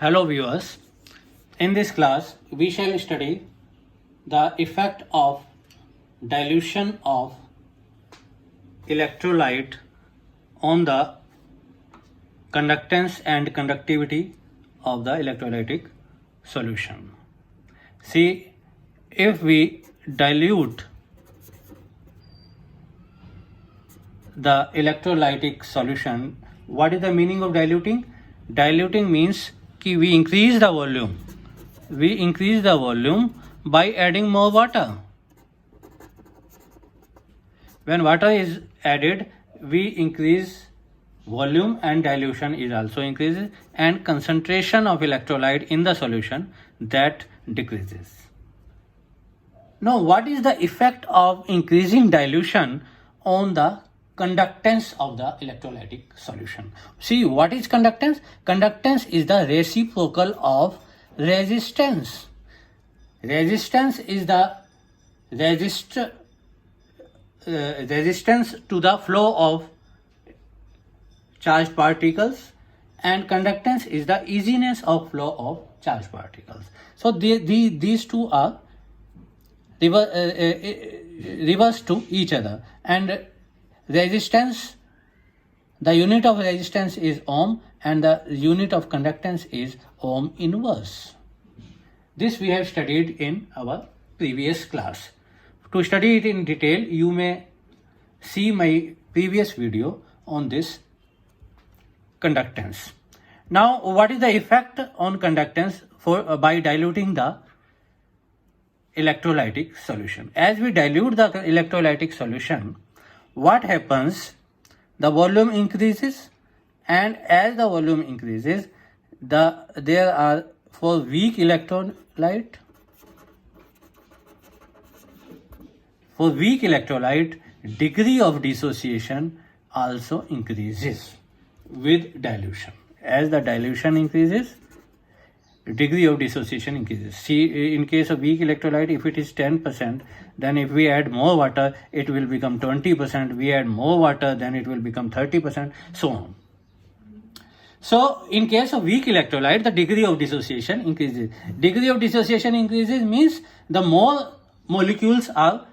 Hello viewers, in this class we shall study the effect of dilution of electrolyte on the conductance and conductivity of the electrolytic solution. See, if we dilute the electrolytic solution, what is the meaning of diluting? Diluting means कि we increase the volume. We increase the volume by adding more water. When water is added, we increase volume and dilution is also increases, and concentration of electrolyte in the solution that decreases. Now, what is the effect of increasing dilution on the conductance of the electrolytic solution? See, what is conductance? Conductance is the reciprocal of resistance. Resistance is the resistance to the flow of charged particles, and conductance is the easiness of flow of charged particles. So these two are reverse to each other, and resistance, the unit of resistance is ohm and the unit of conductance is ohm inverse. This we have studied in our previous class. To study it in detail, you may see my previous video on this conductance. Now, what is the effect on conductance by diluting the electrolytic solution? As we dilute the electrolytic solution, what happens? The volume increases, and as the volume increases, there are for weak electrolyte. For weak electrolyte, degree of dissociation also increases with dilution. As the dilution increases, degree of dissociation increases. See, in case of weak electrolyte, if it is 10%, then if we add more water, it will become 20%. We add more water, then it will become 30%, so on. So, in case of weak electrolyte, the degree of dissociation increases. Degree of dissociation increases means the more molecules are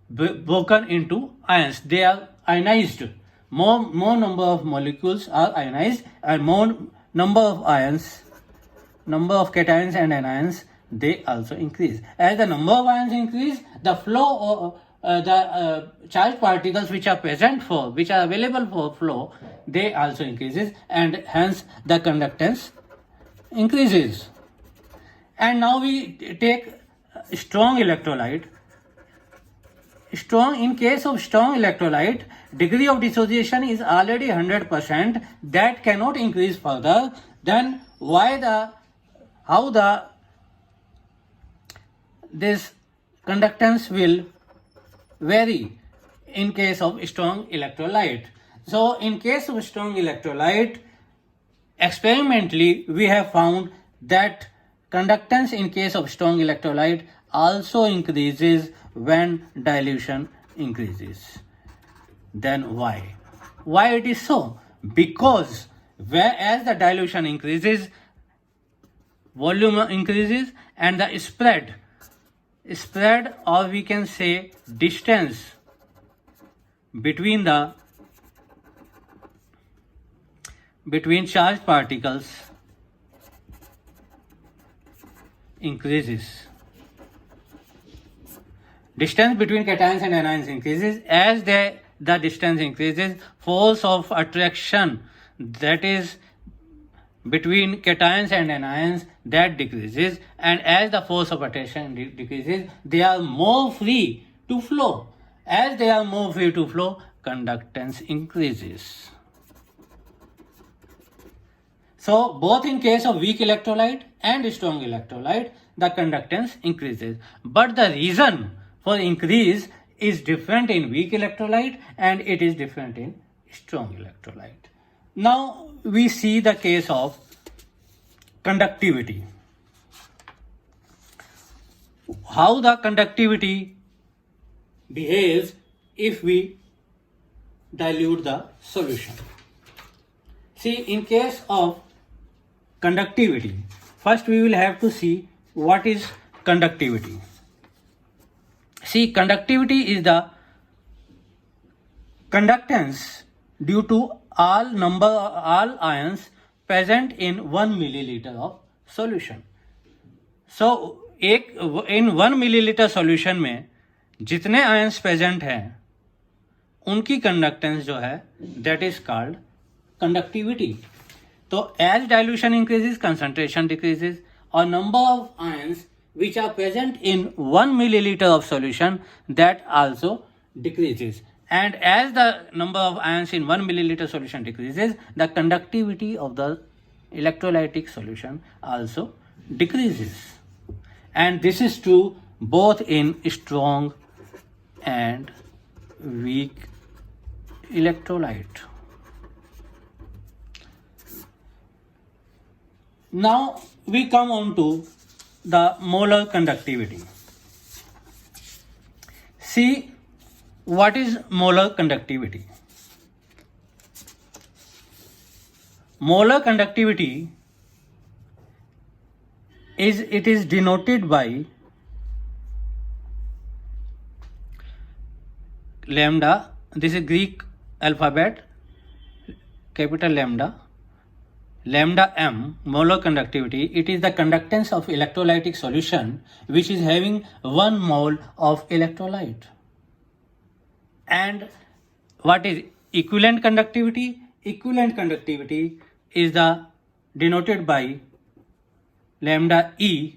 broken into ions. They are ionized. More number of molecules are ionized, and more number of ions, number of cations and anions, they also increase. As the number of ions increase, the flow of the charged particles which are available for flow, they also increases, and hence the conductance increases. And now we take strong electrolyte. In case of strong electrolyte, degree of dissociation is already 100%. That cannot increase further. Then how this conductance will vary in case of strong electrolyte. So in case of strong electrolyte, experimentally we have found that conductance in case of strong electrolyte also increases when dilution increases. Then why? Why it is so? Because as the dilution increases, volume increases, and the spread, or we can say distance between charged particles increases. Distance between cations and anions increases. As the distance increases, force of attraction, that is between cations and anions, that decreases, and as the force of attraction decreases, they are more free to flow. As they are more free to flow, conductance increases. So both in case of weak electrolyte and strong electrolyte, the conductance increases. But the reason for increase is different in weak electrolyte and it is different in strong electrolyte. Now we see the case of conductivity. How the conductivity behaves if we dilute the solution. See, in case of conductivity. First we will have to see what is conductivity. See, conductivity is the conductance due to all ions present in 1 milliliter of solution. So in 1 milliliter solution में जितने ions present हैं उनकी conductance जो है that is called conductivity. तो as dilution increases concentration decreases और number of ions which are present in 1 milliliter of solution that also decreases. And as the number of ions in 1 milliliter solution decreases, the conductivity of the electrolytic solution also decreases. And this is true both in strong and weak electrolyte. Now we come on to the molar conductivity. See, what is molar conductivity? Molar conductivity is denoted by lambda. This is Greek alphabet, capital lambda m, molar conductivity. It is the conductance of electrolytic solution which is having 1 mole of electrolyte. And what is equivalent conductivity? Equivalent conductivity is denoted by lambda E,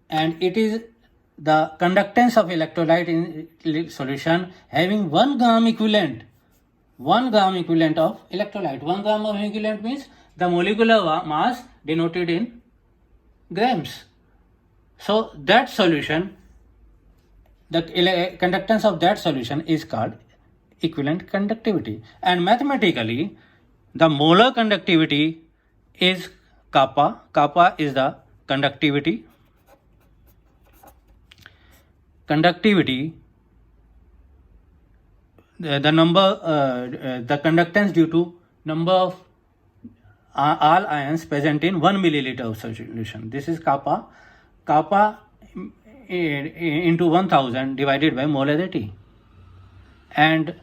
and it is the conductance of electrolyte in solution having 1 gram equivalent of electrolyte. 1 gram of equivalent means the molecular mass denoted in grams. So that solution, the conductance of that solution is called equivalent conductivity. And mathematically, the molar conductivity is kappa. Kappa is the conductivity. The number, the conductance due to number of all ions present in 1 milliliter of solution. This is kappa. Kappa into 1000 divided by molarity. And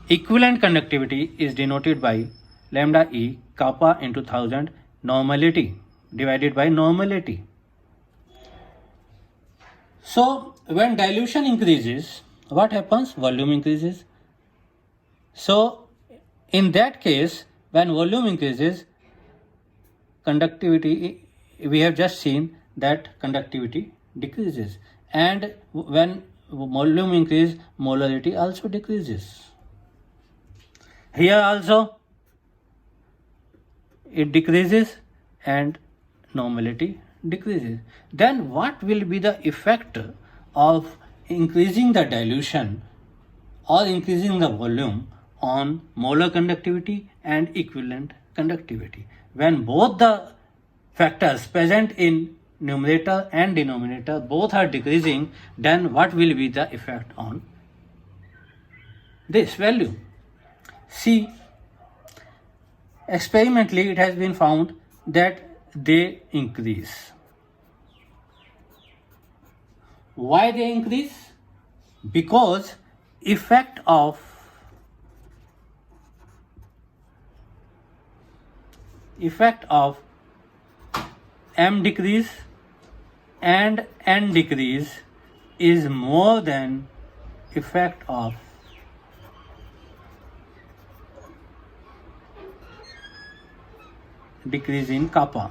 equivalent conductivity is denoted by lambda E, kappa into 1000 normality divided by normality. So when dilution increases, what happens? Volume increases. So in that case, when volume increases, conductivity, we have just seen that conductivity decreases. And when volume increases, molarity also decreases. Here also it decreases and normality decreases. Then what will be the effect of increasing the dilution or increasing the volume on molar conductivity and equivalent conductivity? When both the factors present in numerator and denominator both are decreasing, then what will be the effect on this value? See, experimentally it has been found that they increase. Why they increase? Because effect of M decrease and N decrease is more than effect of decrease in kappa,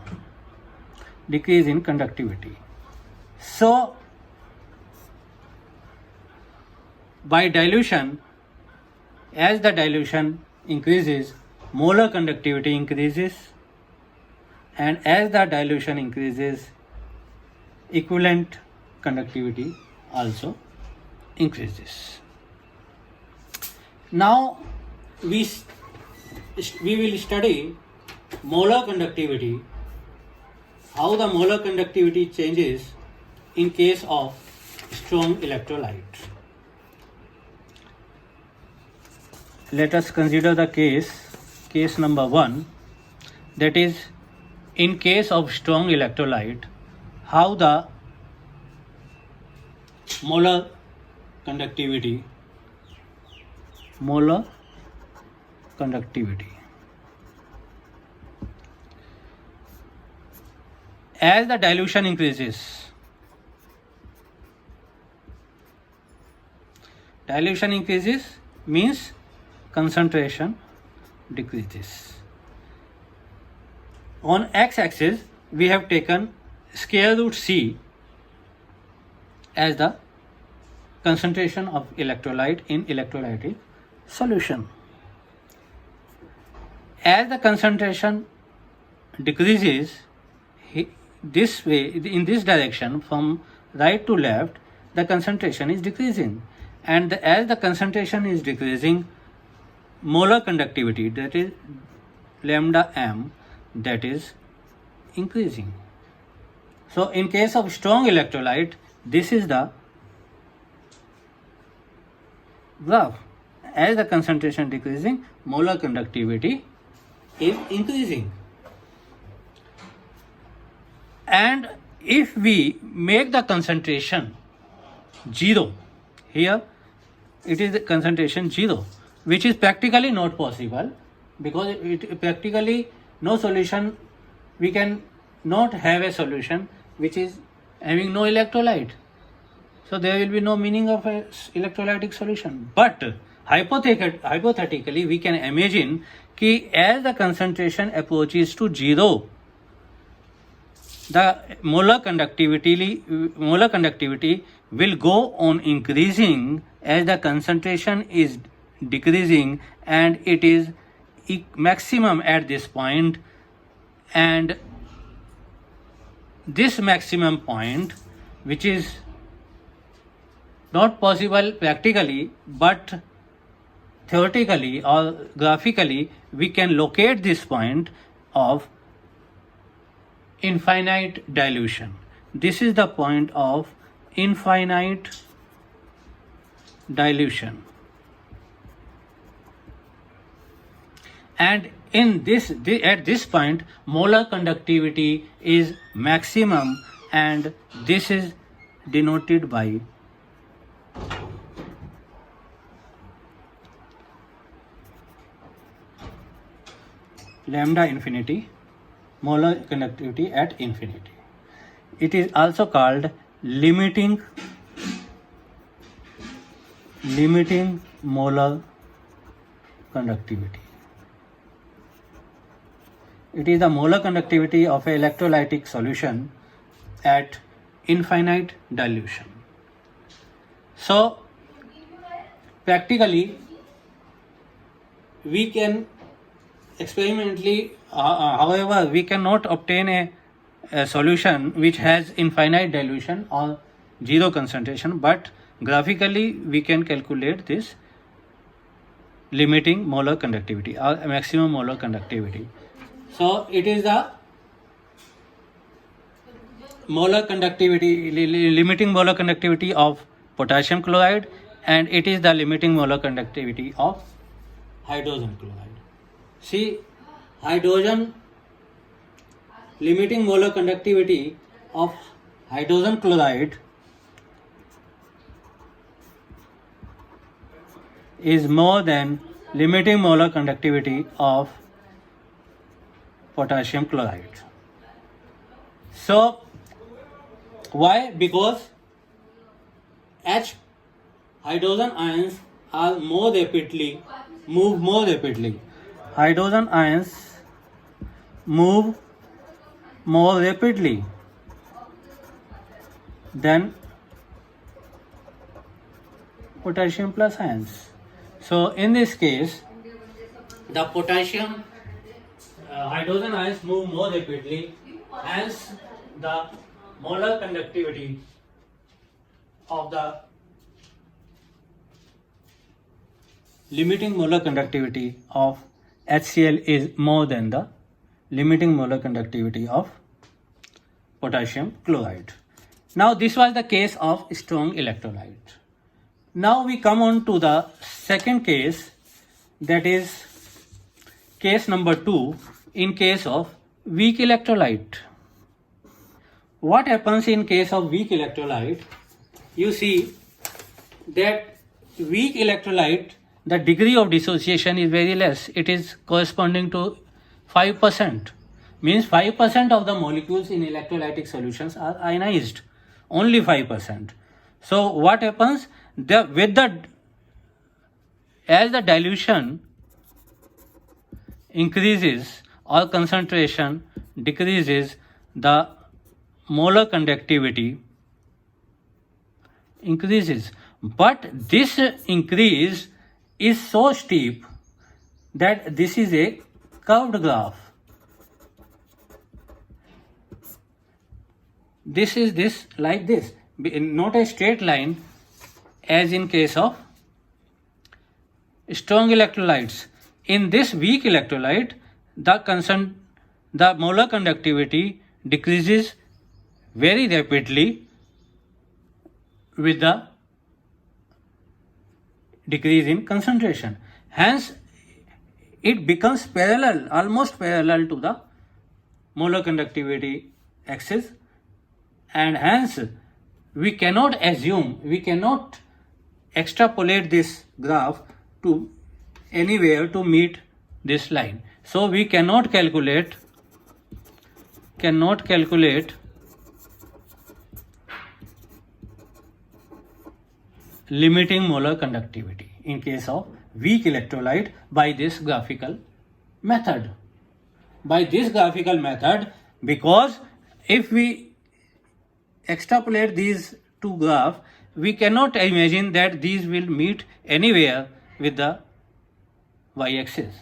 decrease in conductivity. So by dilution, as the dilution increases, molar conductivity increases, and as the dilution increases, equivalent conductivity also increases. Now we will study molar conductivity, how the molar conductivity changes in case of strong electrolyte. Let us consider the case number 1, that is in case of strong electrolyte, how the molar conductivity as the dilution increases, means concentration decreases. On x-axis we have taken square root C as the concentration of electrolyte in electrolytic solution. As the concentration decreases this way, in this direction, from right to left, the concentration is decreasing, and as the concentration is decreasing, molar conductivity, that is lambda m, that is increasing. So in case of strong electrolyte, this is the graph. As the concentration decreasing, molar conductivity is increasing. And if we make the concentration 0, here it is the concentration 0, which is practically not possible, because it practically no solution, we can not have a solution which is having no electrolyte. So there will be no meaning of a electrolytic solution. But hypothetically we can imagine कि as the concentration approaches to 0, the molar conductivity will go on increasing as the concentration is decreasing, and it is maximum at this point, and this maximum point, which is not possible practically but theoretically or graphically, we can locate this point of infinite dilution. This is the point of infinite dilution, and at this point molar conductivity is maximum, and this is denoted by lambda infinity, molar conductivity at infinity. It is also called limiting molar conductivity. It is the molar conductivity of an electrolytic solution at infinite dilution. So practically we can experimentally, however, we cannot obtain a solution which has infinite dilution or 0 concentration, but graphically we can calculate this limiting molar conductivity or maximum molar conductivity. So it is the molar conductivity, limiting molar conductivity of potassium chloride, and it is the limiting molar conductivity of hydrogen chloride. See, hydrogen, limiting molar conductivity of hydrogen chloride is more than limiting molar conductivity of potassium chloride. So why? Because hydrogen ions are move more rapidly. Hydrogen ions move more rapidly than potassium plus ions. So in this case, the hydrogen ions move more rapidly, hence the molar conductivity of the limiting molar conductivity of HCl is more than the limiting molar conductivity of potassium chloride. Now this was the case of strong electrolyte. Now we come on to the second case, that is case number 2, in case of weak electrolyte. What happens in case of weak electrolyte? You see that weak electrolyte, the degree of dissociation is very less. It is corresponding to 5%. Means 5% of the molecules in electrolytic solutions are ionized. Only 5%. So what happens? As the dilution increases or concentration decreases, the molar conductivity increases. But this increase is so steep that this is a curved graph. This is this like this, not a straight line as in case of strong electrolytes. In this weak electrolyte, the molar conductivity decreases very rapidly with the decrease in concentration. Hence, it becomes parallel, almost parallel to the molar conductivity axis, and hence we cannot assume, we cannot extrapolate this graph to anywhere to meet this line. So we cannot calculate limiting molar conductivity in case of weak electrolyte by this graphical method. Because if we extrapolate these two graphs, we cannot imagine that these will meet anywhere with the y-axis.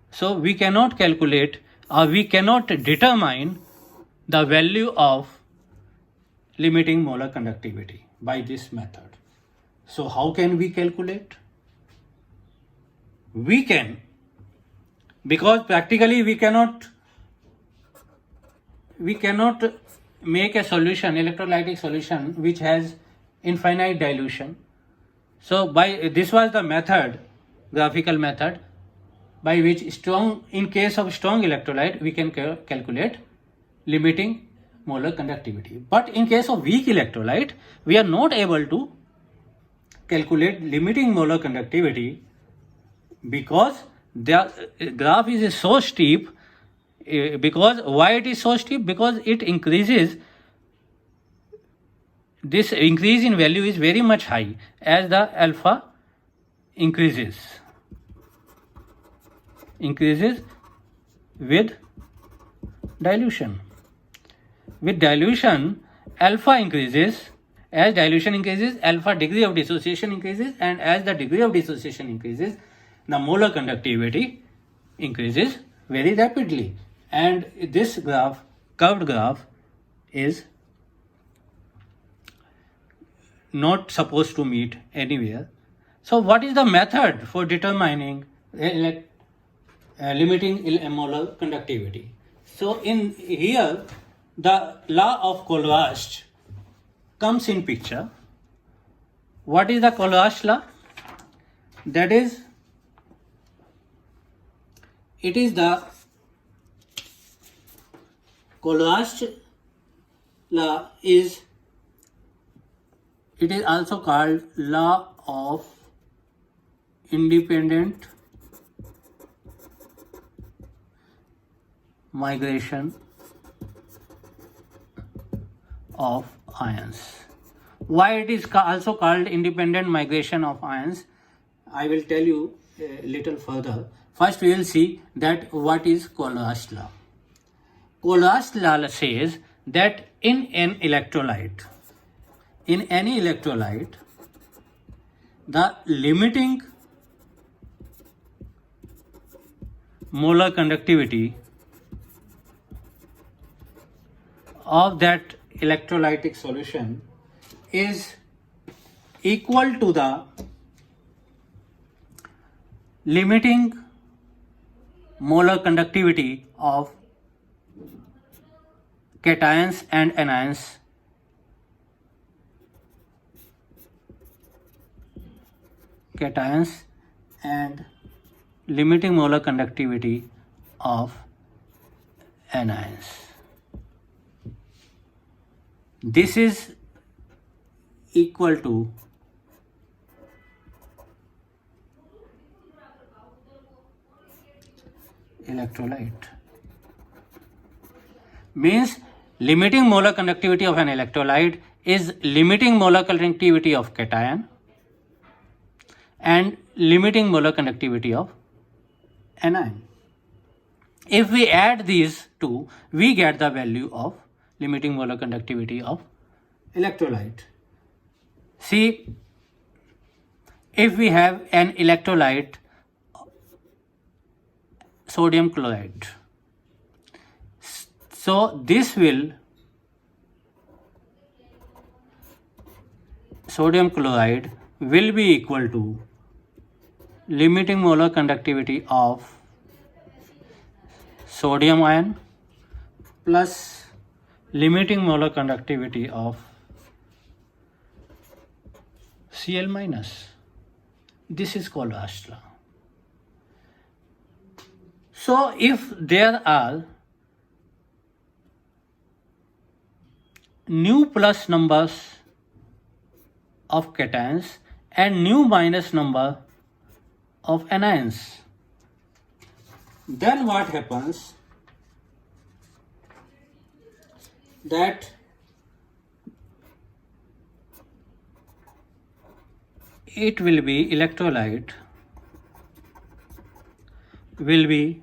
So we cannot calculate or we cannot determine the value of limiting molar conductivity by this method. So how can we calculate? We can, because practically we cannot make a solution, electrolytic solution, which has infinite dilution. So this was the method, graphical method, by which in case of strong electrolyte we can calculate limiting molar conductivity. But in case of weak electrolyte, we are not able to calculate limiting molar conductivity because the graph is so steep. Because why it is so steep? Because it increases. This increase in value is very much high as the alpha increases with dilution. With dilution, alpha increases. As dilution increases, alpha degree of dissociation increases, and as the degree of dissociation increases, the molar conductivity increases very rapidly. And this graph, curved graph, is not supposed to meet anywhere. So what is the method for determining limiting molar conductivity? So in here, the law of Colvast comes in picture. What is the Colvast law? That is, it is the Colvast law is, it is also called law of independent migration of ions. Why it is also called independent migration of ions, I will tell you a little further. First we will see that what is Colvast law. Colvast law says that in any electrolyte, the limiting molar conductivity of that electrolytic solution is equal to the limiting molar conductivity of cations and anions limiting molar conductivity of anions. This is equal to electrolyte. Means limiting molar conductivity of an electrolyte is limiting molar conductivity of cation and limiting molar conductivity of anion. If we add these two, we get the value of limiting molar conductivity of electrolyte. See, if we have an electrolyte, sodium chloride, so this will, sodium chloride will be equal to limiting molar conductivity of sodium ion plus limiting molar conductivity of Cl minus. This is Colbast's law. So if there are nu plus numbers of cations and nu minus number of anions, then what happens that it will be electrolyte will be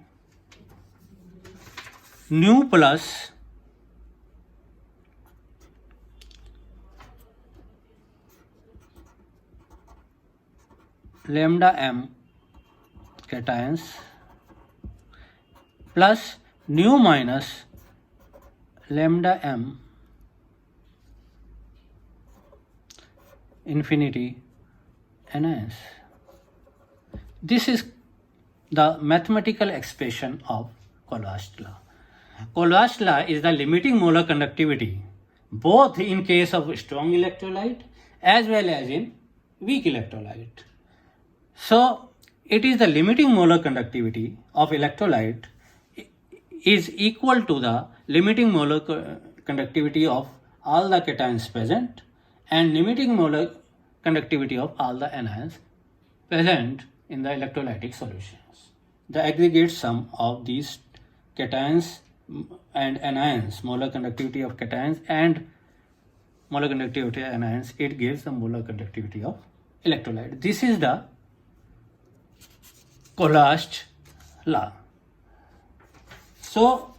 nu plus lambda m cations plus nu minus lambda m infinity anions. This is the mathematical expression of Colbast's law. Colbast's law is the limiting molar conductivity both in case of strong electrolyte as well as in weak electrolyte. So it is the limiting molar conductivity of electrolyte is equal to the limiting molar conductivity of all the cations present and limiting molar conductivity of all the anions present in the electrolytic solutions. The aggregate sum of these cations and anions, molar conductivity of cations and molar conductivity of anions, it gives the molar conductivity of electrolyte. This is the Colbast's law. So,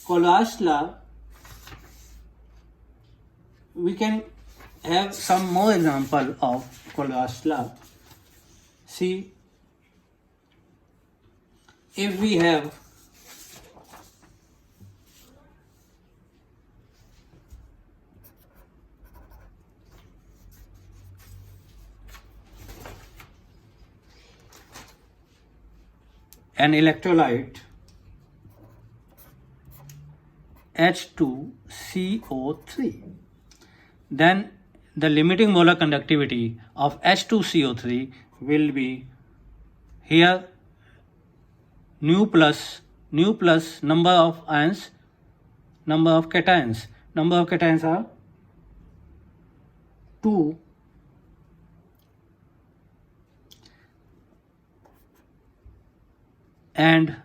Colbast's law, we can have some more example of Colbast's law. See, if we have an electrolyte H2CO3, then the limiting molar conductivity of H2CO3 will be here nu plus number of ions, number of cations. Number of cations are 2 and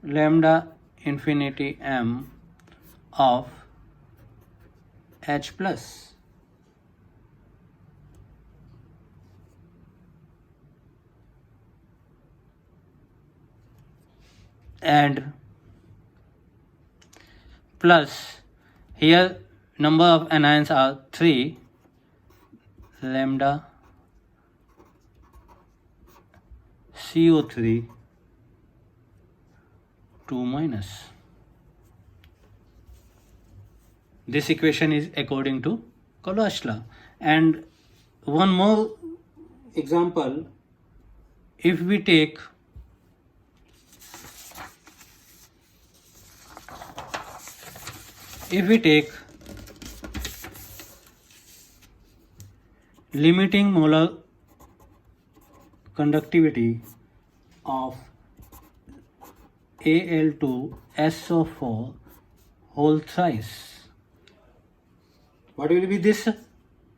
lambda infinity m of H plus. And plus here number of anions are 3 lambda CO3 2 minus. This equation is according to Colbast's law. And one more example, if we take limiting molar conductivity of Al2SO4 whole thrice. What will be this?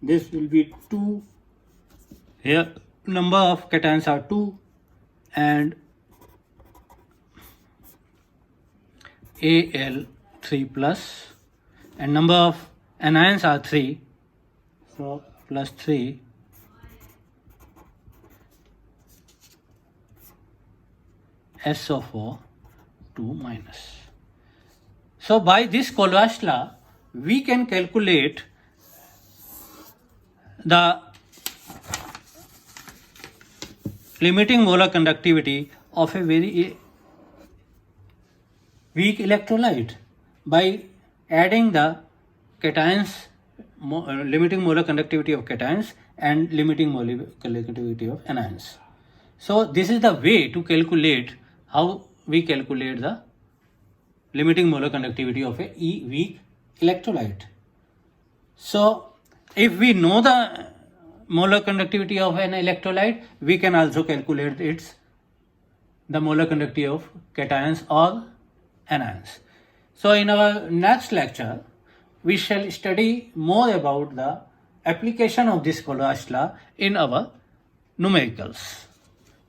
This will be 2. Here number of cations are 2 and Al3 plus, and number of anions are 3, so plus 3 SO4 2 minus. So by this Colloids law we can calculate the limiting molar conductivity of a very weak electrolyte by adding the cations, limiting molar conductivity of cations and limiting molar conductivity of anions. So this is the way to calculate how we calculate the limiting molar conductivity of a weak electrolyte. So if we know the molar conductivity of an electrolyte, we can also calculate the molar conductivity of cations or anions. So in our next lecture, we shall study more about the application of this Colloids law in our numericals.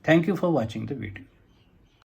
Thank you for watching the video.